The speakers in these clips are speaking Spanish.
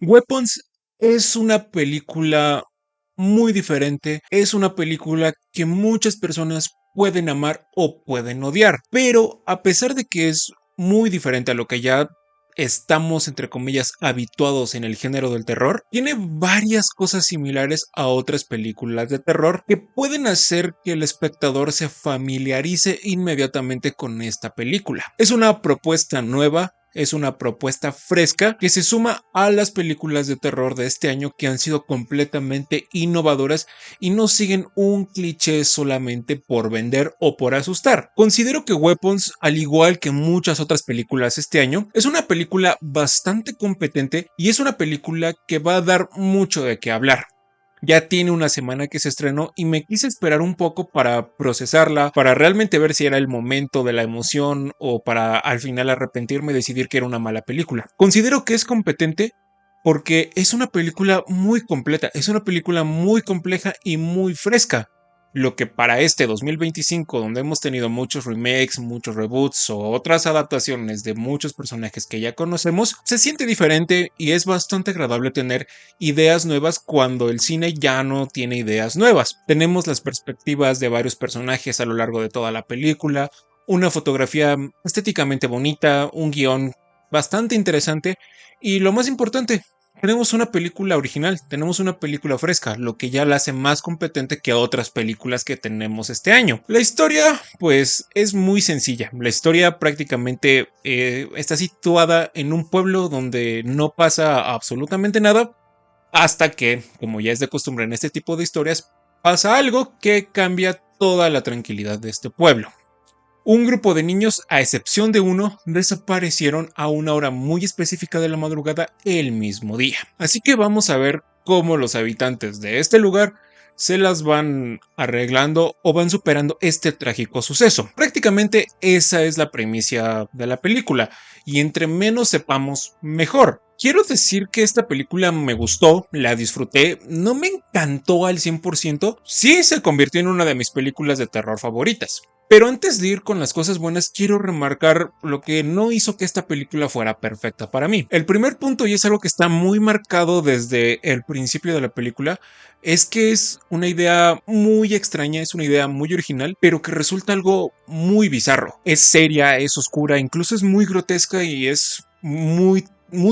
Weapons es una película muy diferente, es una película que muchas personas pueden amar o pueden odiar, pero a pesar de que es muy diferente a lo que ya estamos, entre comillas, habituados en el género del terror, tiene varias cosas similares a otras películas de terror que pueden hacer que el espectador se familiarice inmediatamente con esta película. Es una propuesta nueva, es una propuesta fresca que se suma a las películas de terror de este año que han sido completamente innovadoras y no siguen un cliché solamente por vender o por asustar. Considero que Weapons, al igual que muchas otras películas este año, es una película bastante competente y es una película que va a dar mucho de qué hablar. Ya tiene una semana que se estrenó y me quise esperar un poco para procesarla, para realmente ver si era el momento de la emoción o para al final arrepentirme y decidir que era una mala película. Considero que es competente porque es una película muy completa, es una película muy compleja y muy fresca. Lo que para este 2025, donde hemos tenido muchos remakes, muchos reboots o otras adaptaciones de muchos personajes que ya conocemos, se siente diferente y es bastante agradable tener ideas nuevas cuando el cine ya no tiene ideas nuevas. Tenemos las perspectivas de varios personajes a lo largo de toda la película, una fotografía estéticamente bonita, un guión bastante interesante y lo más importante, tenemos una película original, tenemos una película fresca, lo que ya la hace más competente que otras películas que tenemos este año. La historia, pues, es muy sencilla. La historia prácticamente está situada en un pueblo donde no pasa absolutamente nada, hasta que, como ya es de costumbre en este tipo de historias, pasa algo que cambia toda la tranquilidad de este pueblo. Un grupo de niños, a excepción de uno, desaparecieron a una hora muy específica de la madrugada el mismo día. Así que vamos a ver cómo los habitantes de este lugar se las van arreglando o van superando este trágico suceso. Prácticamente esa es la premisa de la película y entre menos sepamos, mejor. Quiero decir que esta película me gustó, la disfruté, no me encantó al 100%, sí se convirtió en una de mis películas de terror favoritas. Pero antes de ir con las cosas buenas, quiero remarcar lo que no hizo que esta película fuera perfecta para mí. El primer punto, y es algo que está muy marcado desde el principio de la película, es que es una idea muy extraña, es una idea muy original, pero que resulta algo muy bizarro. Es seria, es oscura, incluso es muy grotesca y es muy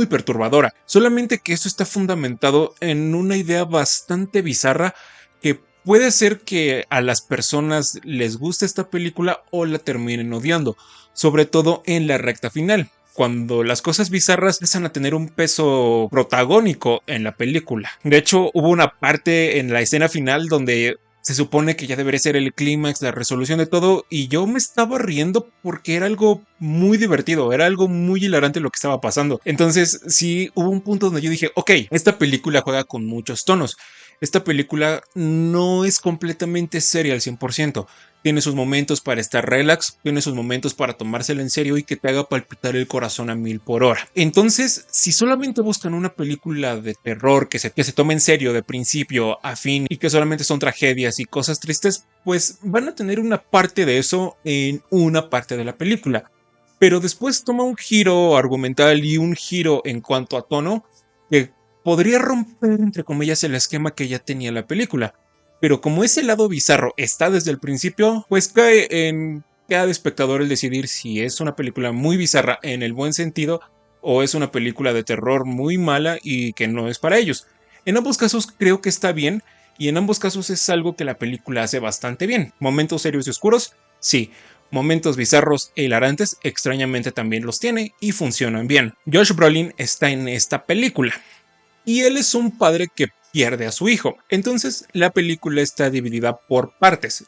perturbadora. Solamente que esto está fundamentado en una idea bastante bizarra que puede ser que a las personas les guste esta película o la terminen odiando, sobre todo en la recta final, cuando las cosas bizarras empiezan a tener un peso protagónico en la película. De hecho, hubo una parte en la escena final donde se supone que ya debería ser el clímax, la resolución de todo, y yo me estaba riendo porque era algo muy divertido, era algo muy hilarante lo que estaba pasando. Entonces, sí, hubo un punto donde yo dije, ok, esta película juega con muchos tonos. Esta película no es completamente seria al 100%. Tiene sus momentos para estar relax, tiene sus momentos para tomársela en serio y que te haga palpitar el corazón a 1000 por hora. Entonces, si solamente buscan una película de terror que se tome en serio de principio a fin y que solamente son tragedias y cosas tristes, pues van a tener una parte de eso en una parte de la película. Pero después toma un giro argumental y un giro en cuanto a tono que podría romper, entre comillas, el esquema que ya tenía la película. Pero como ese lado bizarro está desde el principio, pues cae en cada espectador el decidir si es una película muy bizarra en el buen sentido o es una película de terror muy mala y que no es para ellos. En ambos casos creo que está bien y en ambos casos es algo que la película hace bastante bien. Momentos serios y oscuros, sí. Momentos bizarros e hilarantes, extrañamente también los tiene y funcionan bien. Josh Brolin está en esta película y él es un padre que pierde a su hijo. Entonces la película está dividida por partes.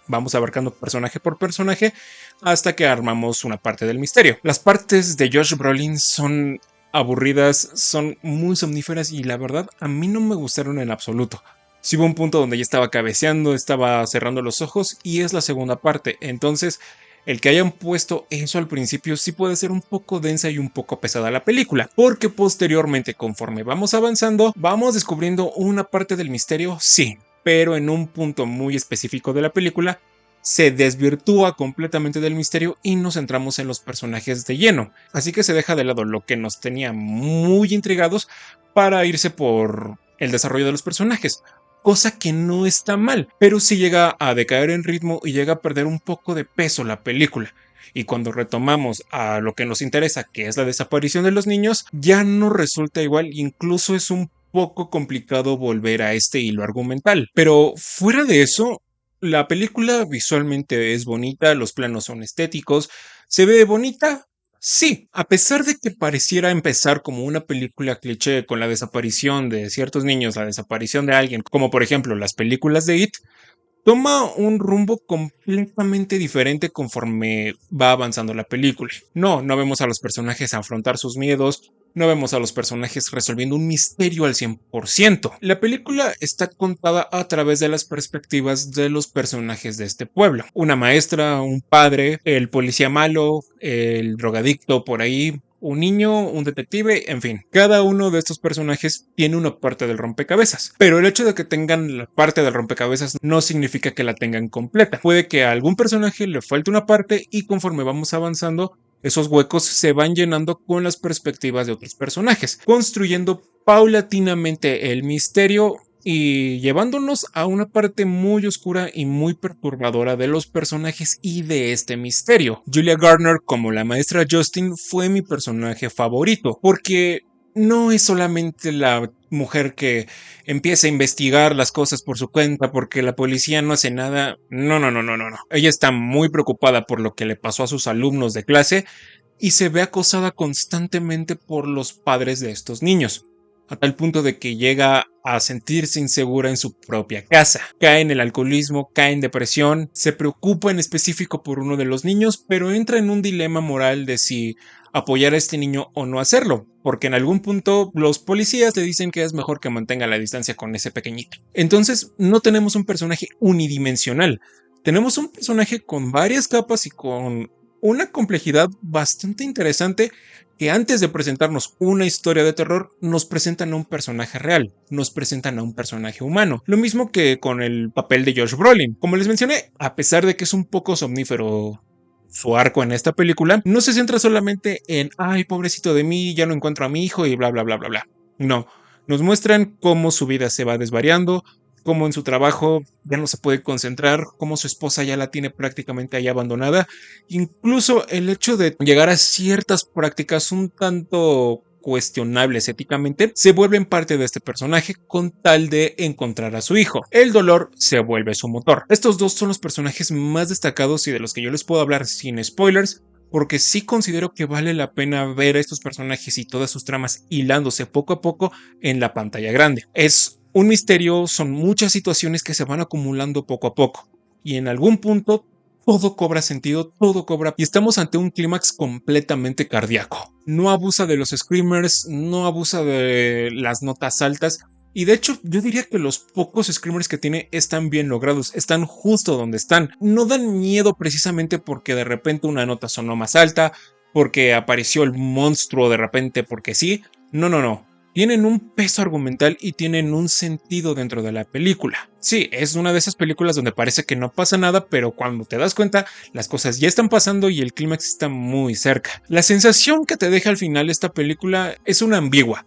Vamos abarcando personaje por personaje hasta que armamos una parte del misterio. Las partes de Josh Brolin son aburridas, son muy somníferas y la verdad a mí no me gustaron en absoluto. Sí hubo un punto donde ya estaba cabeceando, estaba cerrando los ojos y es la segunda parte. Entonces el que hayan puesto eso al principio sí puede ser un poco densa y un poco pesada la película, porque posteriormente, conforme vamos avanzando, vamos descubriendo una parte del misterio, sí, pero en un punto muy específico de la película se desvirtúa completamente del misterio y nos centramos en los personajes de lleno. Así que se deja de lado lo que nos tenía muy intrigados para irse por el desarrollo de los personajes. Cosa que no está mal, pero sí llega a decaer en ritmo y llega a perder un poco de peso la película. Y cuando retomamos a lo que nos interesa, que es la desaparición de los niños, ya no resulta igual, incluso es un poco complicado volver a este hilo argumental. Pero fuera de eso, la película visualmente es bonita, los planos son estéticos, se ve bonita. Sí, a pesar de que pareciera empezar como una película cliché con la desaparición de ciertos niños, la desaparición de alguien, como por ejemplo las películas de It, toma un rumbo completamente diferente conforme va avanzando la película. No vemos a los personajes afrontar sus miedos, no vemos a los personajes resolviendo un misterio al 100%. La película está contada a través de las perspectivas de los personajes de este pueblo. Una maestra, un padre, el policía malo, el drogadicto por ahí, un niño, un detective, en fin, cada uno de estos personajes tiene una parte del rompecabezas, pero el hecho de que tengan la parte del rompecabezas no significa que la tengan completa. Puede que a algún personaje le falte una parte y conforme vamos avanzando, esos huecos se van llenando con las perspectivas de otros personajes, construyendo paulatinamente el misterio y llevándonos a una parte muy oscura y muy perturbadora de los personajes y de este misterio. Julia Garner como la maestra Justin fue mi personaje favorito, porque no es solamente la mujer que empieza a investigar las cosas por su cuenta porque la policía no hace nada. No. Ella está muy preocupada por lo que le pasó a sus alumnos de clase y se ve acosada constantemente por los padres de estos niños, a tal punto de que llega a sentirse insegura en su propia casa. Cae en el alcoholismo, cae en depresión, se preocupa en específico por uno de los niños, pero entra en un dilema moral de si apoyar a este niño o no hacerlo, porque en algún punto los policías le dicen que es mejor que mantenga la distancia con ese pequeñito. Entonces no tenemos un personaje unidimensional, tenemos un personaje con varias capas y con una complejidad bastante interesante que antes de presentarnos una historia de terror, nos presentan a un personaje real, nos presentan a un personaje humano. Lo mismo que con el papel de Josh Brolin. Como les mencioné, a pesar de que es un poco somnífero su arco en esta película, no se centra solamente en, ay, pobrecito de mí, ya no encuentro a mi hijo y bla, bla, bla, bla, bla. No, nos muestran cómo su vida se va desvariando, cómo en su trabajo ya no se puede concentrar, cómo su esposa ya la tiene prácticamente ahí abandonada. Incluso el hecho de llegar a ciertas prácticas un tanto cuestionables éticamente, se vuelven parte de este personaje con tal de encontrar a su hijo. El dolor se vuelve su motor. Estos dos son los personajes más destacados y de los que yo les puedo hablar sin spoilers, porque sí considero que vale la pena ver a estos personajes y todas sus tramas hilándose poco a poco en la pantalla grande. Es un misterio, son muchas situaciones que se van acumulando poco a poco, y en algún punto todo cobra sentido, todo cobra, y estamos ante un clímax completamente cardíaco. No abusa de los screamers, no abusa de las notas altas, y de hecho yo diría que los pocos screamers que tiene están bien logrados, están justo donde están. No dan miedo precisamente porque de repente una nota sonó más alta, porque apareció el monstruo de repente porque sí. No. Tienen un peso argumental y tienen un sentido dentro de la película. Sí, es una de esas películas donde parece que no pasa nada, pero cuando te das cuenta, las cosas ya están pasando y el clímax está muy cerca. La sensación que te deja al final esta película es una ambigua,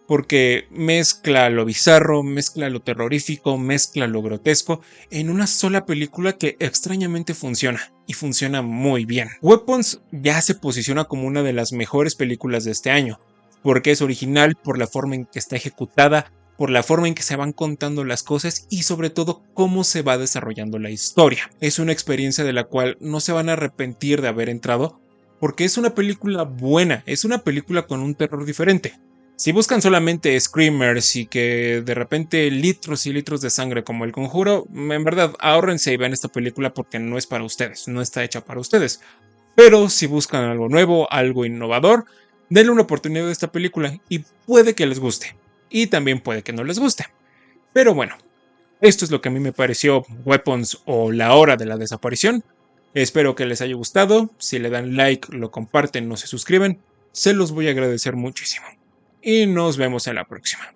porque mezcla lo bizarro, mezcla lo terrorífico, mezcla lo grotesco en una sola película que extrañamente funciona, y funciona muy bien. Weapons ya se posiciona como una de las mejores películas de este año, porque es original por la forma en que está ejecutada, por la forma en que se van contando las cosas y sobre todo cómo se va desarrollando la historia. Es una experiencia de la cual no se van a arrepentir de haber entrado, porque es una película buena, es una película con un terror diferente. Si buscan solamente screamers y que de repente litros y litros de sangre como El Conjuro, en verdad ahórrense y vean esta película porque no es para ustedes, no está hecha para ustedes. Pero si buscan algo nuevo, algo innovador, denle una oportunidad a esta película y puede que les guste. Y también puede que no les guste. Pero bueno, esto es lo que a mí me pareció Weapons o La Hora de la Desaparición. Espero que les haya gustado. Si le dan like, lo comparten o se suscriben, se los voy a agradecer muchísimo. Y nos vemos en la próxima.